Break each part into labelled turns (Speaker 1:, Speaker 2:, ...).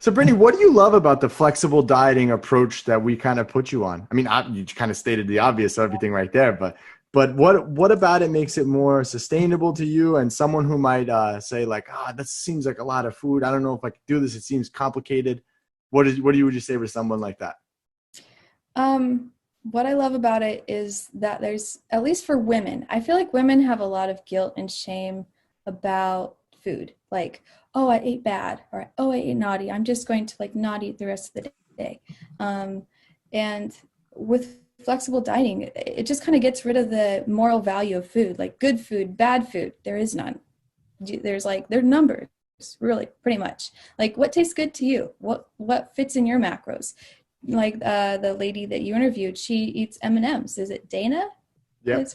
Speaker 1: So, Brittany, what do you love about the flexible dieting approach that we kind of put you on? I mean, you kind of stated the obvious, so everything right there, but what about it makes it more sustainable to you and someone who might say like, this seems like a lot of food. I don't know if I could do this. It seems complicated. Would you say for someone like that?
Speaker 2: What I love about it is that there's, at least for women, I feel like women have a lot of guilt and shame about food. Like, oh, I ate bad, or oh, I ate naughty. I'm just going to like not eat the rest of the day. And with flexible dieting, it just kind of gets rid of the moral value of food, like good food, bad food. There is none. There's like, they're numbers, really, pretty much. Like what tastes good to you? What fits in your macros? Like the lady that you interviewed, she eats M&Ms. Is it Dana?
Speaker 1: Yep.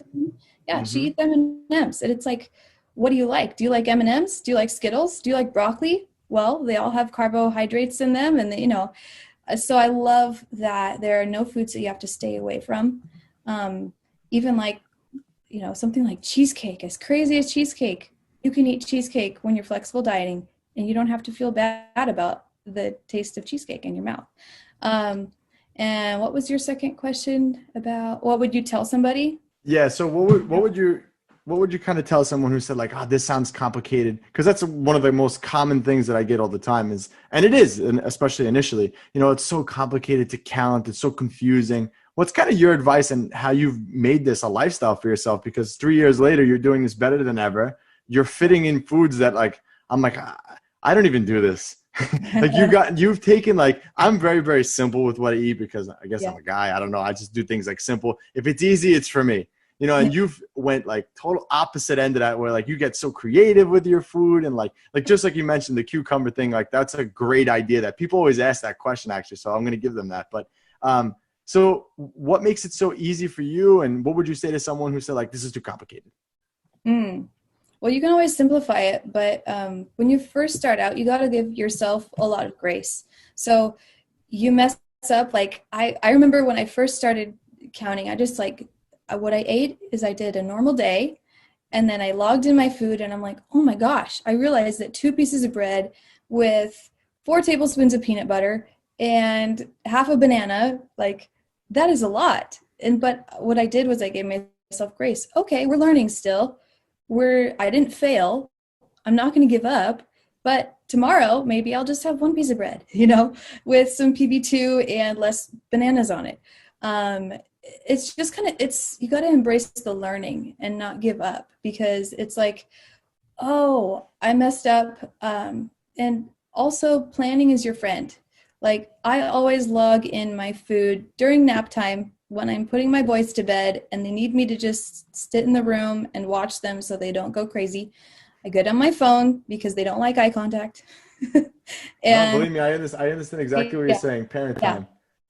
Speaker 2: Yeah, she eats M&Ms. And it's like, what do you like? Do you like M&Ms? Do you like Skittles? Do you like broccoli? Well, they all have carbohydrates in them. And, so I love that there are no foods that you have to stay away from. Even like, something like cheesecake, as crazy as cheesecake, you can eat cheesecake when you're flexible dieting and you don't have to feel bad about the taste of cheesecake in your mouth. And what was your second question about? What would you tell somebody?
Speaker 1: Yeah. So what would you kind of tell someone who said like, this sounds complicated? Because that's one of the most common things that I get all the time and it is, and especially initially, it's so complicated to count. It's so confusing. What's kind of your advice and how you've made this a lifestyle for yourself? Because 3 years later, you're doing this better than ever. You're fitting in foods that like, I'm like, I don't even do this. Like you've taken like, I'm very, very simple with what I eat because I guess I'm a guy. I don't know. I just do things like simple. If it's easy, it's for me. And you've went like total opposite end of that where like you get so creative with your food and like just like you mentioned the cucumber thing, like that's a great idea that people always ask that question actually. So I'm going to give them that. But so what makes it so easy for you? And what would you say to someone who said like, this is too complicated?
Speaker 2: Well, you can always simplify it, but when you first start out, you got to give yourself a lot of grace. So you mess up. Like I remember when I first started counting, I just like, what I ate is I did a normal day and then I logged in my food and I'm like, oh my gosh, I realized that 2 pieces of bread with 4 tablespoons of peanut butter and half a banana, like that is a lot. But what I did was I gave myself grace. Okay, we're learning still. I didn't fail. I'm not going to give up, but tomorrow maybe I'll just have 1 piece of bread, with some PB2 and less bananas on it. It's just you got to embrace the learning and not give up because it's like, oh, I messed up. And also planning is your friend. Like I always log in my food during nap time when I'm putting my boys to bed and they need me to just sit in the room and watch them so they don't go crazy. I get on my phone because they don't like eye contact.
Speaker 1: No, believe me, I understand exactly what you're saying. Parent time.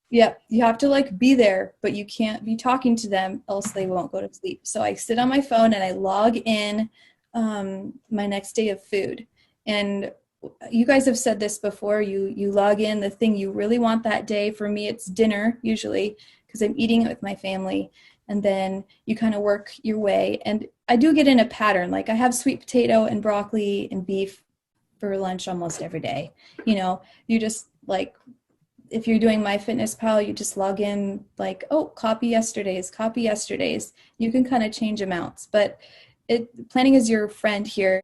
Speaker 2: Yeah, you have to like be there, but you can't be talking to them else they won't go to sleep. So I sit on my phone and I log in my next day of food. And you guys have said this before, you log in the thing you really want that day. For me, it's dinner usually because I'm eating it with my family. And then you kind of work your way. And I do get in a pattern. Like I have sweet potato and broccoli and beef for lunch almost every day. You just like, if you're doing MyFitnessPal, you just log in like, oh, copy yesterday's. You can kind of change amounts, but planning is your friend here.